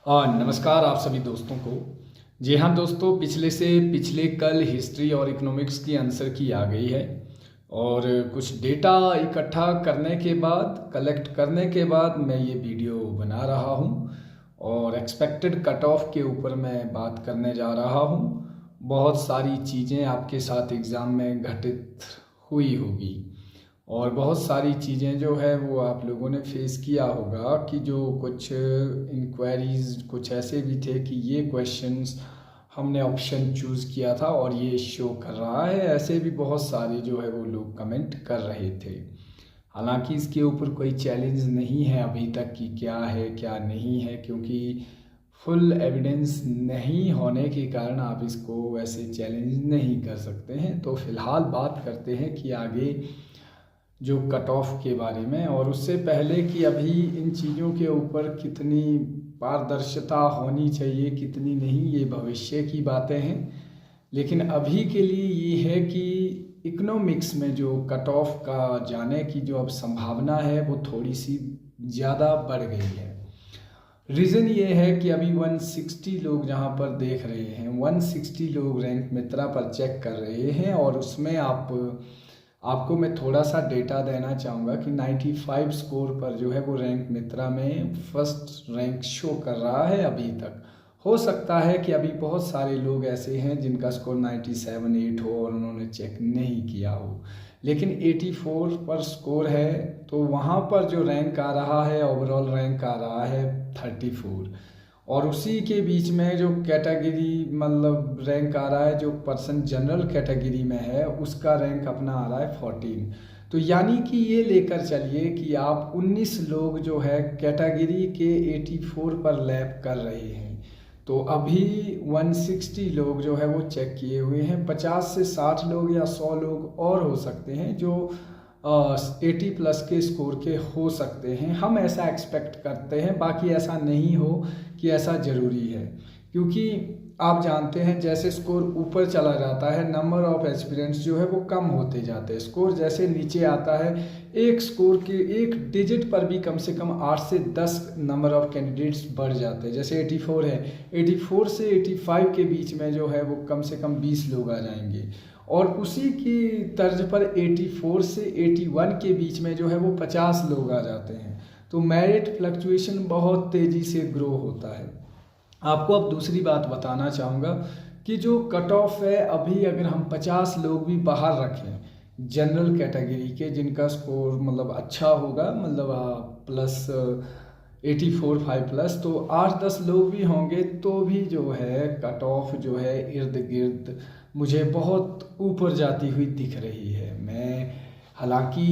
नमस्कार आप सभी दोस्तों को। जी हाँ दोस्तों, पिछले कल हिस्ट्री और इकोनॉमिक्स की आंसर की आ गई है और कुछ डेटा इकट्ठा करने के बाद, कलेक्ट करने के बाद मैं ये वीडियो बना रहा हूँ और एक्सपेक्टेड कट ऑफ के ऊपर मैं बात करने जा रहा हूँ। बहुत सारी चीज़ें आपके साथ एग्ज़ाम में घटित हुई होगी और बहुत सारी चीज़ें जो है वो आप लोगों ने फेस किया होगा कि जो कुछ इंक्वायरीज कुछ ऐसे भी थे कि ये क्वेश्चंस हमने ऑप्शन चूज़ किया था और ये शो कर रहा है। ऐसे भी बहुत सारे जो है वो लोग कमेंट कर रहे थे। हालांकि इसके ऊपर कोई चैलेंज नहीं है अभी तक कि क्या है क्या नहीं है, क्योंकि फुल एविडेंस नहीं होने के कारण आप इसको वैसे चैलेंज नहीं कर सकते हैं। तो फिलहाल बात करते हैं कि आगे जो कट ऑफ के बारे में, और उससे पहले कि अभी इन चीज़ों के ऊपर कितनी पारदर्शिता होनी चाहिए कितनी नहीं, ये भविष्य की बातें हैं। लेकिन अभी के लिए ये है कि इकोनॉमिक्स में जो कट ऑफ का जाने की जो अब संभावना है वो थोड़ी सी ज़्यादा बढ़ गई है। रीज़न ये है कि अभी 160 लोग जहाँ पर देख रहे हैं, 160 लोग रैंक मित्रा पर चेक कर रहे हैं और उसमें आपको मैं थोड़ा सा डेटा देना चाहूँगा कि 95 स्कोर पर जो है वो रैंक मित्रा में फर्स्ट रैंक शो कर रहा है अभी तक। हो सकता है कि अभी बहुत सारे लोग ऐसे हैं जिनका स्कोर 97, 8 हो और उन्होंने चेक नहीं किया हो, लेकिन 84 पर स्कोर है तो वहाँ पर जो रैंक आ रहा है, ओवरऑल रैंक आ रहा है 34, और उसी के बीच में जो कैटेगरी मतलब रैंक आ रहा है, जो पर्सन जनरल कैटेगरी में है उसका रैंक अपना आ रहा है 14। तो यानी कि ये लेकर चलिए कि आप 19 लोग जो है कैटेगरी के 84 पर लैप कर रहे हैं। तो अभी 160 लोग जो है वो चेक किए हुए हैं, 50 से 60 लोग या 100 लोग और हो सकते हैं जो 80 प्लस के स्कोर के हो सकते हैं। हम ऐसा एक्सपेक्ट करते हैं, बाकी ऐसा नहीं हो कि ऐसा ज़रूरी है, क्योंकि आप जानते हैं जैसे स्कोर ऊपर चला जाता है नंबर ऑफ एस्पिरेंट्स जो है वो कम होते जाते हैं। स्कोर जैसे नीचे आता है, एक स्कोर के एक डिजिट पर भी कम से कम 8 से 10 नंबर ऑफ कैंडिडेट्स बढ़ जाते हैं। जैसे 84 है, 84 से 85 के बीच में जो है वो कम से कम 20 लोग आ जाएंगे, और उसी की तर्ज पर 84 से 81 के बीच में जो है वो 50 लोग आ जाते हैं। तो मेरिट फ्लक्चुएशन बहुत तेज़ी से ग्रो होता है। आपको अब दूसरी बात बताना चाहूँगा कि जो कट ऑफ है अभी, अगर हम 50 लोग भी बाहर रखें जनरल कैटेगरी के जिनका स्कोर मतलब अच्छा होगा, मतलब प्लस 84 5 प्लस, तो 8-10 लोग भी होंगे तो भी जो है कट ऑफ जो है इर्द गिर्द मुझे बहुत ऊपर जाती हुई दिख रही है। मैं हालांकि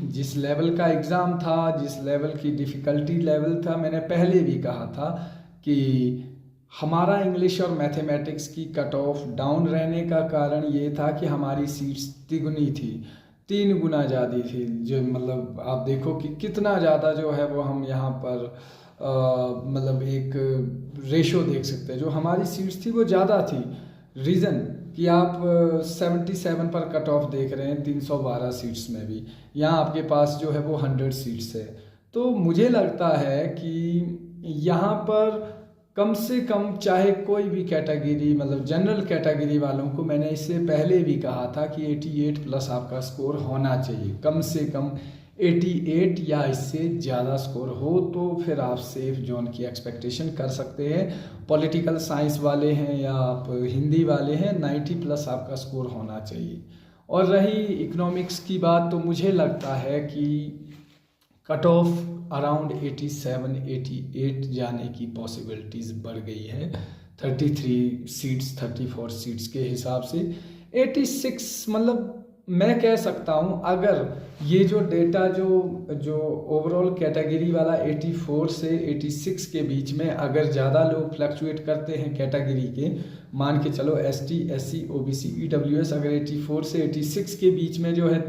जिस लेवल का एग्ज़ाम था, जिस लेवल की डिफ़िकल्टी लेवल था, मैंने पहले भी कहा था कि हमारा इंग्लिश और मैथमेटिक्स की कट ऑफ डाउन रहने का कारण ये था कि हमारी सीट्स तिगुनी थी, 3 गुना ज़्यादा थी। जो मतलब आप देखो कि कितना ज़्यादा जो है वो हम यहाँ पर मतलब एक रेशो देख सकते हैं। जो हमारी सीट्स थी वो ज़्यादा थी। रीज़न कि आप 77 पर कट ऑफ देख रहे हैं 312 सीट्स में भी, यहाँ आपके पास जो है वो 100 सीट्स है। तो मुझे लगता है कि यहाँ पर कम से कम चाहे कोई भी कैटेगरी, मतलब जनरल कैटेगरी वालों को मैंने इससे पहले भी कहा था कि 88 प्लस आपका स्कोर होना चाहिए, कम से कम 88 या इससे ज़्यादा स्कोर हो तो फिर आप सेफ जोन की एक्सपेक्टेशन कर सकते हैं। पॉलिटिकल साइंस वाले हैं या आप हिंदी वाले हैं, 90 प्लस आपका स्कोर होना चाहिए। और रही इकोनॉमिक्स की बात, तो मुझे लगता है कि कट ऑफ अराउंड 87 88 जाने की पॉसिबिलिटीज़ बढ़ गई है। 33 सीट्स 34 सीट्स के हिसाब से 86, मतलब मैं कह सकता हूँ अगर ये जो डेटा जो ओवरऑल कैटेगरी वाला 84 से 86 के बीच में अगर ज़्यादा लोग फ्लक्चुएट करते हैं कैटेगरी के, मान के चलो ST SC OBC EWS, अगर 84 से 86 के बीच में जो है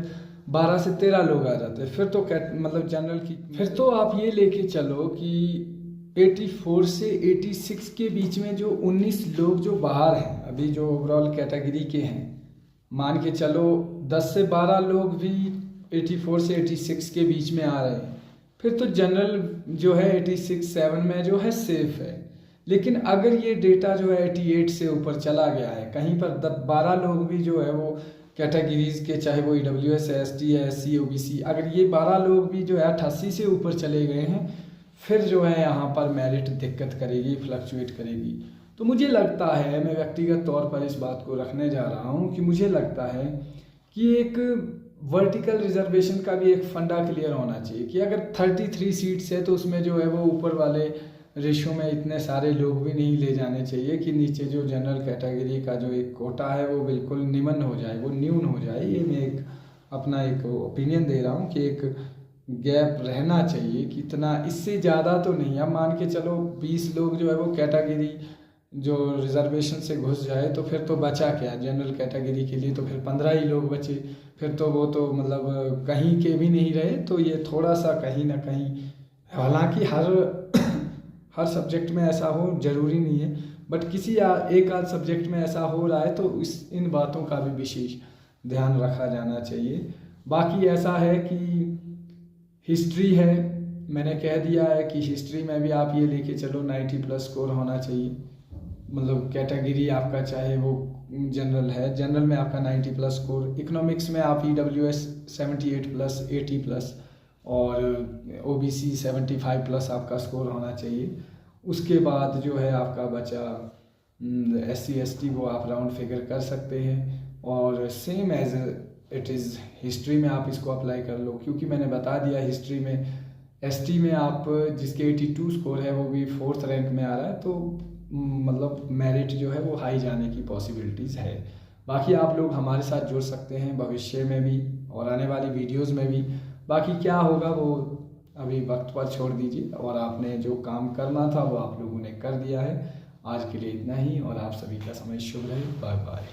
12 से 13 लोग आ जाते हैं, फिर तो मतलब जनरल की, फिर तो आप ये लेके चलो कि 84 से 86 के बीच में जो 19 लोग जो बाहर हैं अभी, जो ओवरऑल कैटेगरी के हैं, मान के चलो 10 से 12 लोग भी 84 से 86 के बीच में आ रहे हैं, फिर तो जनरल जो है 86 7 में जो है सेफ है। लेकिन अगर ये डेटा जो है 88 से ऊपर चला गया है, कहीं पर 12 लोग भी जो है वो कैटेगरीज के, चाहे वो EWS है, ST है, SC OBC, अगर ये 12 लोग भी जो है 88 से ऊपर चले गए हैं, फिर जो है यहाँ पर मेरिट दिक्कत करेगी, फ्लक्चुएट करेगी। तो मुझे लगता है, मैं व्यक्तिगत तौर पर इस बात को रखने जा रहा हूँ कि मुझे लगता है कि एक वर्टिकल रिजर्वेशन का भी एक फंडा क्लियर होना चाहिए कि अगर 33 सीट्स है तो उसमें जो है वो ऊपर वाले रेशो में इतने सारे लोग भी नहीं ले जाने चाहिए कि नीचे जो जनरल कैटेगरी का जो एक कोटा है वो बिल्कुल निम्न हो जाए, वो न्यून हो जाए। ये मैं एक अपना एक ओपिनियन दे रहा हूँ कि एक गैप रहना चाहिए कि इतना, इससे ज़्यादा तो नहीं। अब मान के चलो 20 लोग जो है वो कैटेगरी जो रिजर्वेशन से घुस जाए तो फिर तो बचा क्या जनरल कैटेगरी के लिए, तो फिर 15 ही लोग बचे, फिर तो वो तो मतलब कहीं के भी नहीं रहे। तो ये थोड़ा सा कहीं ना कहीं, हालांकि हर सब्जेक्ट में ऐसा हो ज़रूरी नहीं है, बट किसी एक आध सब्जेक्ट में ऐसा हो रहा है तो इन बातों का भी विशेष ध्यान रखा जाना चाहिए। बाकी ऐसा है कि हिस्ट्री है, मैंने कह दिया है कि हिस्ट्री में भी आप ये लेके चलो 90+ स्कोर होना चाहिए। मतलब कैटेगरी आपका चाहे वो जनरल है, जनरल में आपका 90+ स्कोर, इकोनॉमिक्स में आप EWS 78+, 80+, और OBC 75+ आपका स्कोर होना चाहिए। उसके बाद जो है आपका बचा SC ST, वो आप राउंड फिगर कर सकते हैं, और same as it is history में आप इसको अप्लाई कर लो, क्योंकि मैंने बता दिया हिस्ट्री में ST में आप जिसके 82 स्कोर है वो भी 4th रैंक में आ रहा है, तो मतलब मेरिट जो है वो हाई जाने की पॉसिबिलिटीज़ है। बाकी आप लोग हमारे साथ जुड़ सकते हैं भविष्य में भी और आने वाली वीडियोस में भी। बाकी क्या होगा वो अभी वक्त पर छोड़ दीजिए, और आपने जो काम करना था वो आप लोगों ने कर दिया है। आज के लिए इतना ही, और आप सभी का समय शुभ रहे। Bye bye.